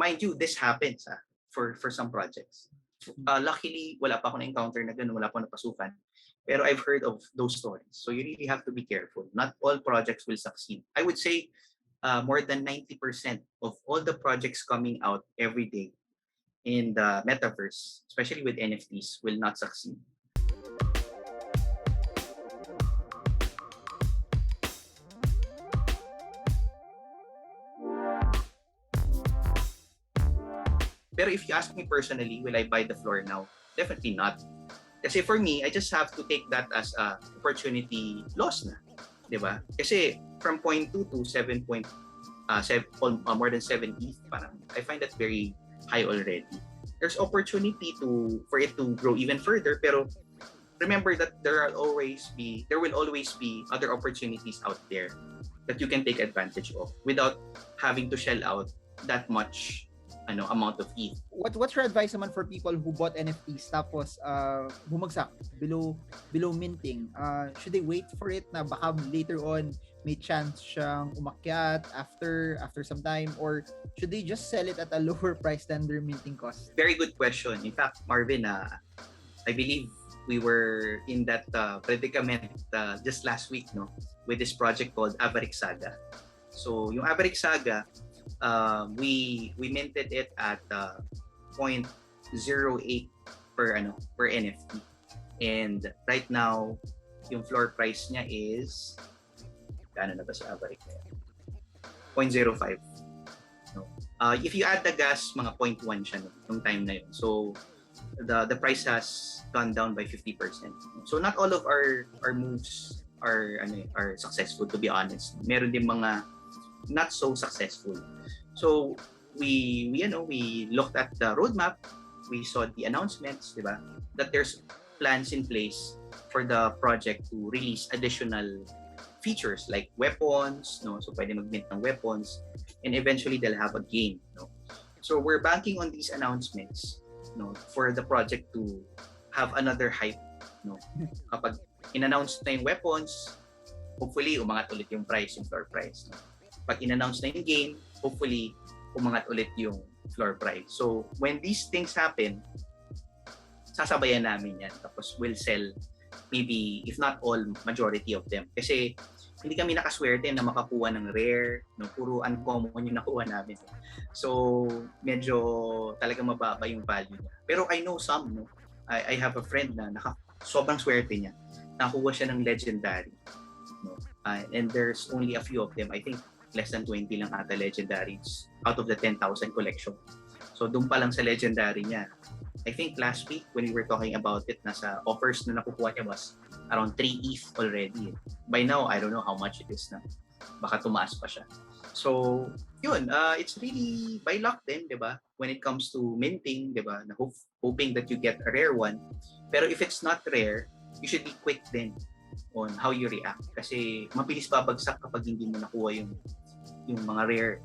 mind you, this happens for some projects. Luckily, wala pa ako na-encounter na ganun, wala pa ako napasukan. Pero I've heard of those stories. So you really have to be careful. Not all projects will succeed. I would say more than 90% of all the projects coming out every day in the metaverse, especially with NFTs, will not succeed. Pero if you ask me personally, will I buy the floor now? Definitely not. Kasi for me, I just have to take that as a opportunity loss na. Diba? Kasi from 0.2 to 7. More than 7 ETH, parang I find that very high already. There's opportunity for it to grow even further, pero remember that there will always be other opportunities out there that you can take advantage of without having to shell out that much amount of ETH. What's your advice naman for people who bought NFTs tapos bumagsak below minting? Should they wait for it na baka later on may chance siyang umakyat after some time, or should they just sell it at a lower price than their minting cost? Very good question. In fact, Marvin, I believe we were in that predicament just last week, no, with this project called Avaric Saga. So yung Avaric Saga, we minted it at 0.08 per NFT, and right now yung floor price niya is ano na ba sa Avaric? 0.05. No? If you add the gas, mga 0.1 siya nung time na yun. So the price has gone down by 50%. So not all of our moves are successful, to be honest. Meron din mga not so successful. So we looked at the roadmap, we saw the announcements, diba, that there's plans in place for the project to release additional features like weapons, no, so pwede mag-mint ng weapons, and eventually they'll have a game, no. So we're banking on these announcements, no, for the project to have another hype, no. Kapag in-announce na yung weapons, hopefully umangat ulit yung floor price, no? Pag in-announce na yung game, hopefully umangat ulit yung floor price. So when these things happen, sasabayan namin yan. Tapos we'll sell maybe, if not all, majority of them. Kasi hindi kami nakaswerte na makakuha ng rare, no? Puro uncommon yung nakuha namin. So medyo talaga mababa yung value niya. Pero I know some, no? I have a friend na sobrang swerte niya. Nakuha siya ng legendary. No? And there's only a few of them. I think less than 20 lang ata legendaries out of the 10,000 collection. So doon pa lang sa legendary niya. I think last week when we were talking about it, nasa offers na nakukuha niya was around 3 ETH already. By now, I don't know how much it is na. Baka tumaas pa siya. So, yun, it's really by luck din, di ba? When it comes to minting, di ba? Hoping that you get a rare one. Pero if it's not rare, you should be quick din on how you react. Kasi mabilis babagsak kapag hindi mo nakuha yung mga rare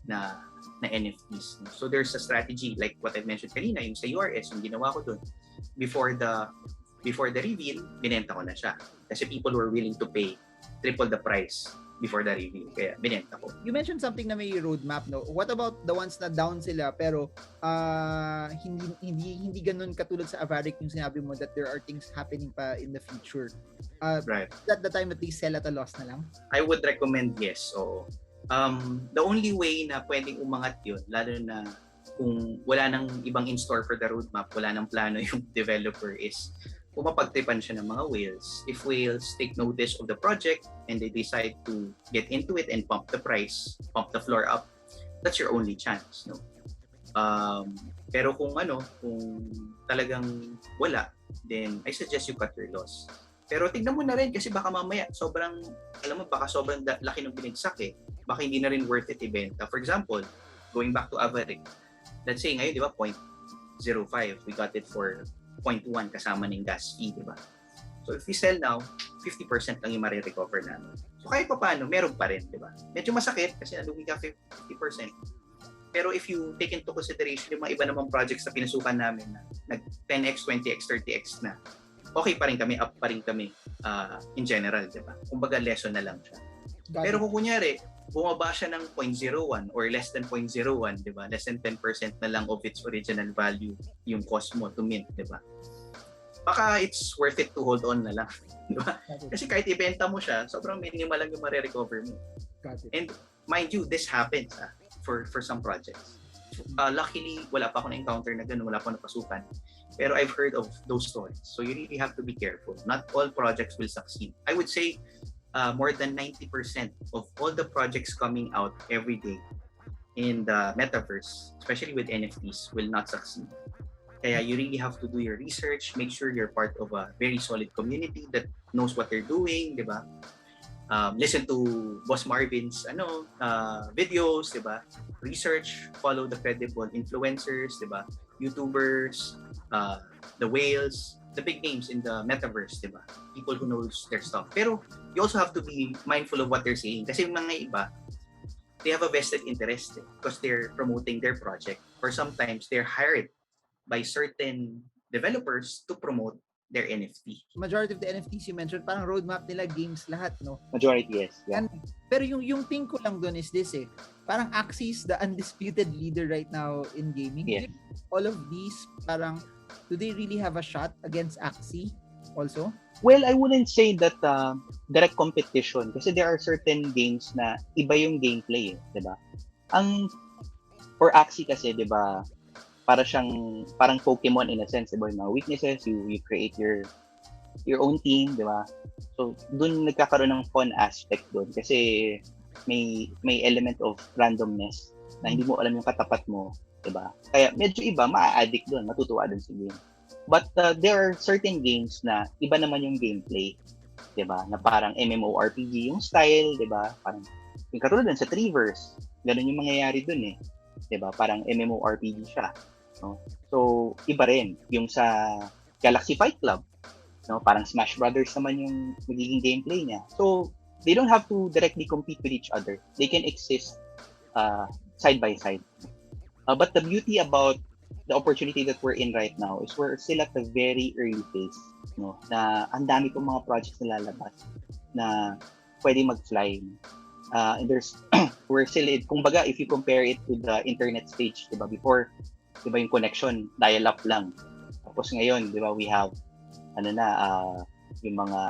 na NFTs. So there's a strategy like what I mentioned kanina, yung sa URS, yung ginawa ko dun. Before the reveal, binenta ko na siya. Kasi people were willing to pay triple the price before the reveal. Kaya binenta ko. You mentioned something na may roadmap, no? What about the ones na down sila pero hindi ganun katulad sa Avaric yung sinabi mo that there are things happening pa in the future. Right. Is that the time that they sell at a loss na lang? I would recommend yes. So, the only way na pwedeng umangat yun, lalo na kung wala nang ibang in store for the roadmap, wala nang plano yung developer, is kung mapagtripan siya ng mga whales. If whales take notice of the project and they decide to get into it and pump the price, pump the floor up, that's your only chance, no? Pero kung talagang wala, then I suggest you cut your loss. Pero tignan mo na rin kasi baka mamaya sobrang laki ng binigsak eh. Baka hindi na rin worth it ibenta. For example, going back to Avaric, let's say ngayon, di ba, 0.05, we got it for 0.1 kasama ng gas fee, di ba? So if we sell now, 50% lang yung marirecover namin. So kahit pa paano, meron pa rin, di ba? Medyo masakit kasi nalugi ka 50%. Pero if you take into consideration yung mga iba namang projects na pinasukan namin na nag 10x, 20x, 30x na, okay pa rin kami, up pa rin kami in general, di ba? Kumbaga lesson na lang siya. Pero kung kunyari, bumaba siya ng 0.01 or less than 0.01, di ba? Less than 10% na lang of its original value yung cost mo to mint, di ba? Baka it's worth it to hold on na lang, di ba? Kasi kahit ibenta mo siya, sobrang minimal lang yung ma-recover mo. And mind you, this happens for some projects. Luckily, wala pa ako na-encounter na gano'n, wala pa napasukan. Pero I've heard of those stories. So you really have to be careful. Not all projects will succeed. I would say more than 90% of all the projects coming out every day in the metaverse, especially with NFTs, will not succeed. Kaya you really have to do your research, make sure you're part of a very solid community that knows what they're doing, di ba? Listen to Boss Marvin's videos, di ba? Research, follow the credible influencers, di ba? YouTubers, the whales, the big names in the metaverse, di ba? People who knows their stuff. Pero you also have to be mindful of what they're saying. Kasi yung mga iba, they have a vested interest because they're promoting their project. Or sometimes they're hired by certain developers to promote their NFT. Majority of the NFTs you mentioned, parang roadmap nila games lahat, no? Majority, yes. Yeah. Pero yung thing ko lang doon is this parang Axie is the undisputed leader right now in gaming. Yeah. All of these, parang, do they really have a shot against Axie also? Well, I wouldn't say that direct competition kasi there are certain games na iba yung gameplay, di ba? For Axie kasi, di ba, parang Pokemon in a sense, diba? Yung mga weaknesses, you create your own team, di ba? So, dun nagkakaroon ng fun aspect dun kasi may element of randomness na hindi mo alam yung katapat mo, di ba? Kaya medyo iba, maa-addict dun, matutuwa dun sa game. But there are certain games na iba naman yung gameplay, di ba? Na parang MMORPG yung style, di ba? Parang yung katulad dun sa Treeverse, ganun yung mangyayari dun di ba? Parang MMORPG siya. No? So, iba rin yung sa Galaxy Fight Club. No? Parang Smash Brothers naman yung magiging gameplay niya. So, they don't have to directly compete with each other. They can exist side by side. But the beauty about the opportunity that we're in right now is we're still at the very early phase. No? Na ang dami pong mga projects na lalabas na pwede mag-fly. And we're still, kumbaga, if you compare it to the internet stage, diba, before, diba yung connection, dial-up lang. Tapos ngayon, diba, we have, yung mga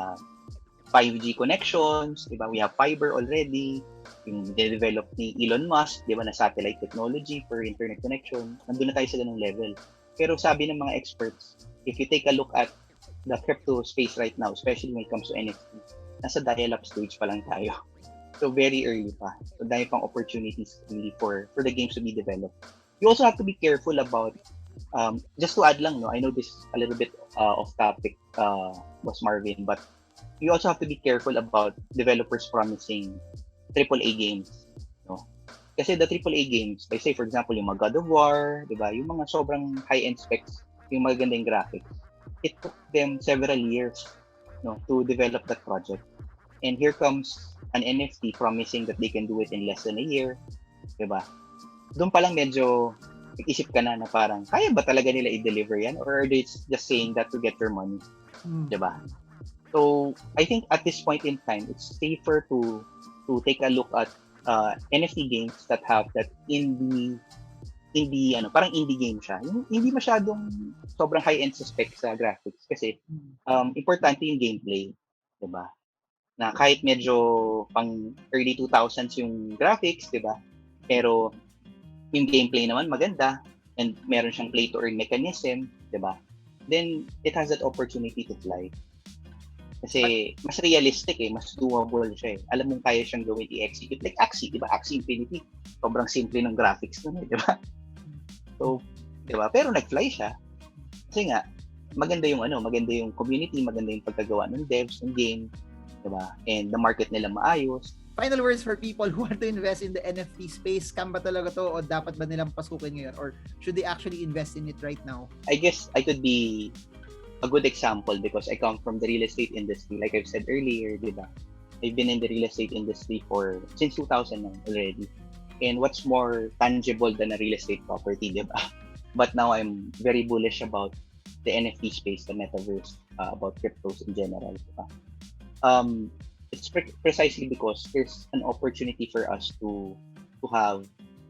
5G connections, diba, we have fiber already, yung develop ni Elon Musk, diba, na satellite technology for internet connection, nandun na tayo sa ganung level. Pero sabi ng mga experts, if you take a look at the crypto space right now, especially when it comes to NFT, nasa dial-up stage pa lang tayo. So very early pa. So dahil pang opportunities really for the games to be developed. You also have to be careful about, just to add lang, no, I know this is a little bit off topic, Boss Marvin, but you also have to be careful about developers promising AAA games. No? Kasi the AAA games, like say for example, yung mga God of War, diba? Yung mga sobrang high-end specs, yung magagandang graphics, it took them several years, no, to develop that project. And here comes an NFT promising that they can do it in less than a year, diba? Doon pa lang medyo nag-isip ka na parang, kaya ba talaga nila i-deliver yan? Or are they just saying that to get their money? Diba? So, I think at this point in time, it's safer to take a look at NFT games that have that indie, parang indie game siya. Hindi masyadong sobrang high-end sa specs sa graphics kasi importante yung gameplay. Diba? Na kahit medyo pang early 2000s yung graphics, diba? Pero yung gameplay naman maganda and meron siyang play to earn mechanism, 'di ba? Then it has that opportunity to fly. Kasi mas realistic mas doable siya Alam mong kaya siyang gawin i-execute like Axie, 'di ba? Axie Infinity, sobrang simple ng graphics nun, 'di ba? So, 'di ba? Pero nag-fly siya. Kasi nga maganda yung community, maganda yung pagkagawa ng devs ng game, 'di ba? And the market nila maayos. Final words for people who want to invest in the NFT space. Scam ba talaga to o dapat ba nilang pasukin ngayon or should they actually invest in it right now? I guess I could be a good example because I come from the real estate industry. Like I've said earlier, diba? I've been in the real estate industry since 2009 already. And what's more tangible than a real estate property, diba? But now I'm very bullish about the NFT space, the metaverse, about cryptos in general. Diba? It's precisely because there's an opportunity for us to have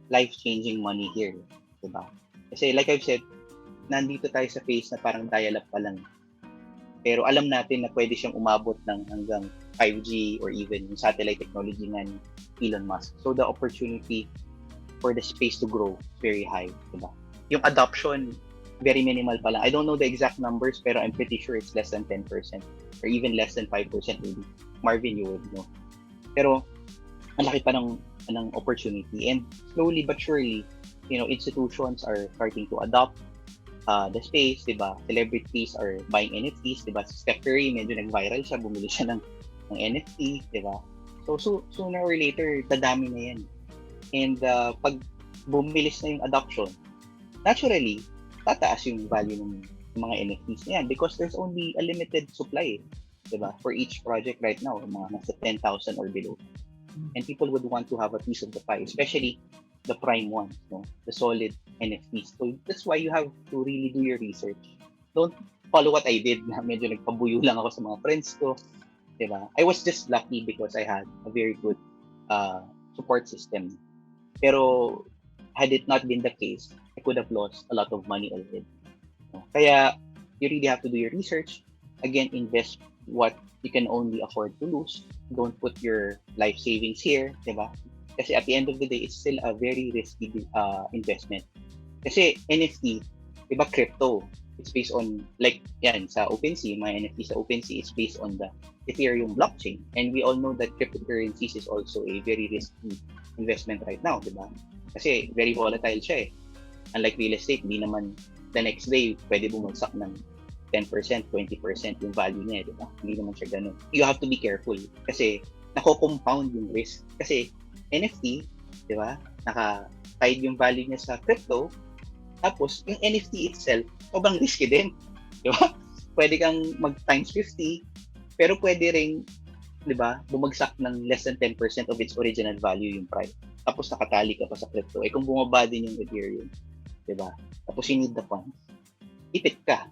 life-changing money here, diba? Kasi like I've said, nandito tayo sa phase na parang dial-up pa lang. Pero alam natin na pwede siyang umabot ng hanggang 5G or even yung satellite technology nga ni Elon Musk. So the opportunity for the space to grow is very high, diba? Yung adoption, very minimal pa lang. I don't know the exact numbers, pero I'm pretty sure it's less than 10% or even less than 5% maybe. Marvin, you would know. Pero ang laki pa ng opportunity, and slowly but surely, institutions are starting to adopt the space, diba? Celebrities are buying NFTs, diba? Si Steph Curry, medyo nag-viral siya, bumili siya ng NFT, diba? So sooner or later, dadami na yan. And pag bumilis na yung adoption, naturally, tataas yung value ng mga NFTs na yan because there's only a limited supply, diba? For each project right now, mga nasa 10,000 or below. And people would want to have a piece of the pie, especially the prime ones, the solid NFTs. So that's why you have to really do your research. Don't follow what I did na medyo nagpabuyo lang ako sa mga friends ko, diba? I was just lucky because I had a very good support system. Pero had it not been the case, I could have lost a lot of money already. Kaya you really have to do your research. Again, invest what you can only afford to lose. Don't put your life savings here, diba? Kasi at the end of the day, it's still a very risky investment. Kasi NFT, diba, crypto, it's based on, like, yan, sa OpenSea, mga NFT sa OpenSea, it's based on the Ethereum blockchain. And we all know that cryptocurrencies is also a very risky investment right now, diba? Kasi very volatile siya eh. Unlike real estate, hindi naman the next day pwede bumagsak ng 10%, 20% yung value niya, diba? Hindi naman siya ganun. You have to be careful kasi nako-compound yung risk. Kasi NFT, di ba? Naka-tied yung value niya sa crypto. Tapos, yung NFT itself, sobrang risky din. Di ba? Pwede kang mag-times 50, pero pwede ring, di ba, bumagsak ng less than 10% of its original value yung price. Tapos, nakatali ka pa sa crypto. Kung bumaba din yung Ethereum, di ba? Tapos, you need the funds. Ipit ka.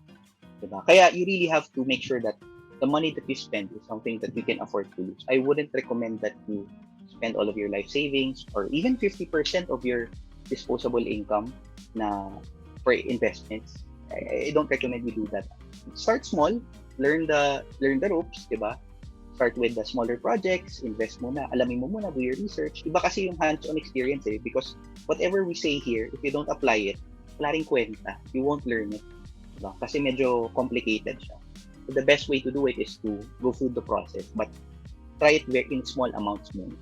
Di ba? Kaya, you really have to make sure that the money that you spend is something that you can afford to lose. I wouldn't recommend that you spend all of your life savings or even 50% of your disposable income for investments. I don't recommend you do that. Start small, learn the ropes, diba? Start with the smaller projects, invest muna, alamin mo muna, do your research. Iba kasi yung hands-on experience because whatever we say here, if you don't apply it, wala rin kwenta. You won't learn it. Diba? Kasi medyo complicated siya. So the best way to do it is to go through the process, but try it in small amounts muna.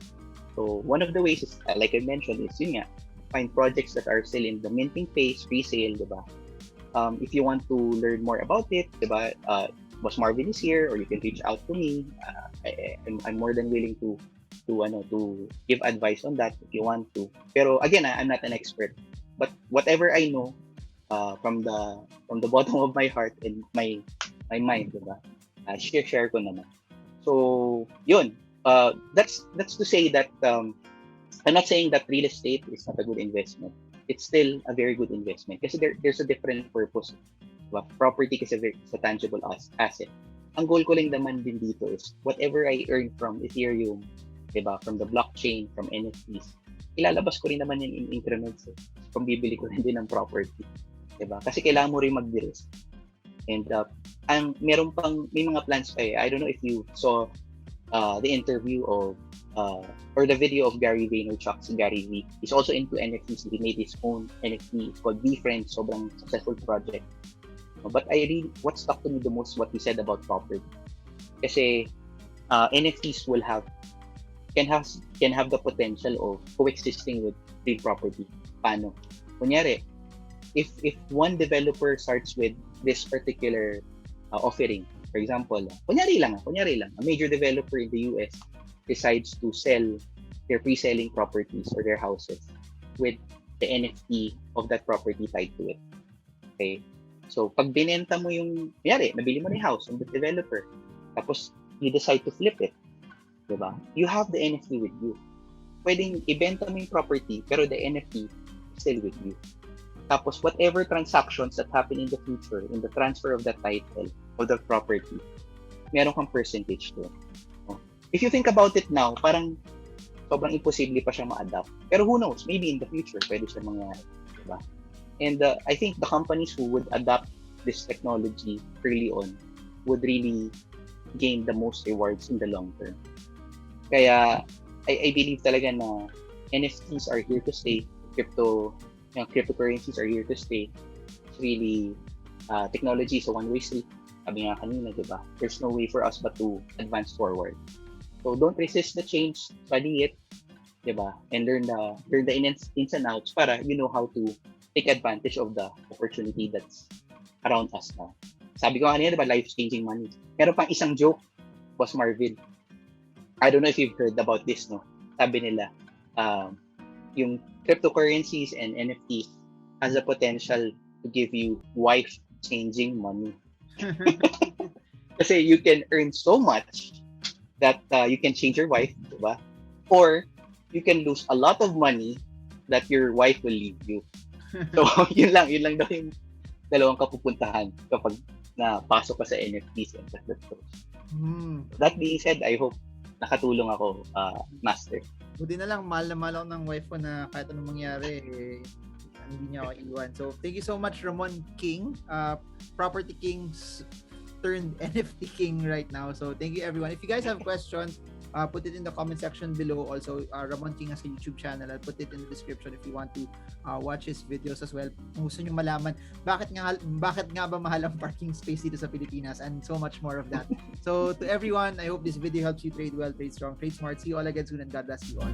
So one of the ways is, like I mentioned, is yun nga, find projects that are still in the minting phase, pre-sale, diba? If you want to learn more about it, diba, Boss Marvin is here, or you can reach out to me. I'm more than willing to give advice on that if you want to. Pero again, I'm not an expert, but whatever I know from the bottom of my heart and my mind, diba, share ko naman. So yun. That's to say that I'm not saying that real estate is not a good investment. It's still a very good investment kasi there's a different purpose. Diba? Property kasi is a tangible asset. Ang goal ko lang naman din dito is whatever I earn from Ethereum, diba, from the blockchain, from NFTs, ilalabas ko rin naman yung in increments. Kung bibili ko rin din ng property. Diba? Kasi kailangan mo rin mag-risk. And may mga plans pa eh. I don't know if you saw the interview of or the video of Gary Vaynerchuk's Gary V. He's also into NFTs. He made his own NFT. It's called BeFriends. Sobrang successful project. But what stuck to me the most what he said about property. Kasi NFTs can have the potential of coexisting with real property. Paano? Kunyari, if one developer starts with this particular offering, for example, kunyari lang, a major developer in the US decides to sell their pre-selling properties or their houses with the NFT of that property tied to it. Okay? So, pag binenta mo yung, kunyari, nabili mo na yung house from the developer, tapos you decide to flip it, diba? You have the NFT with you. Pwedeng ibenta mo yung property, pero the NFT is still with you. Tapos, whatever transactions that happen in the future, in the transfer of the title of the property, meron kang percentage doon. if you think about it now, parang sobrang imposible pa siya ma-adapt. Pero who knows, maybe in the future, pwede siya mangyari. Diba? And I think the companies who would adapt this technology early on would really gain the most rewards in the long term. Kaya, I believe talaga na NFTs are here to stay. Cryptocurrencies are here to stay. It's really, technology is a one-way street. Sabi nga kanina, diba? There's no way for us but to advance forward. So don't resist the change, study it, diba? And learn the ins and outs para you know how to take advantage of the opportunity that's around us now. Sabi ko kanina, diba, life-changing money. Meron pang isang joke, Boss Marvin. I don't know if you've heard about this, no? Sabi nila, yung cryptocurrencies and NFTs has a potential to give you wife-changing money. Kasi you can earn so much that you can change your wife, diba? Or you can lose a lot of money that your wife will leave you. So, yun lang daw yung dalawang kapupuntahan kapag napasok ka sa NFTs and cryptos. That being said, I hope nakatulong ako, Master. Buti na lang, mahal ako ng wife ko na kahit anong mangyari, hindi niya ako iwan. So, thank you so much, Ramon King. Property Kings turned NFT King right now. So, thank you, everyone. If you guys have questions, put it in the comment section below. Also, Ramon King has a YouTube channel. I'll put it in the description if you want to watch his videos as well. Kung gusto nyo malaman bakit nga ba mahal ang parking space dito sa Pilipinas, and so much more of that. So, to everyone, I hope this video helps you trade well, trade strong, trade smart. See you all again soon, and God bless you all.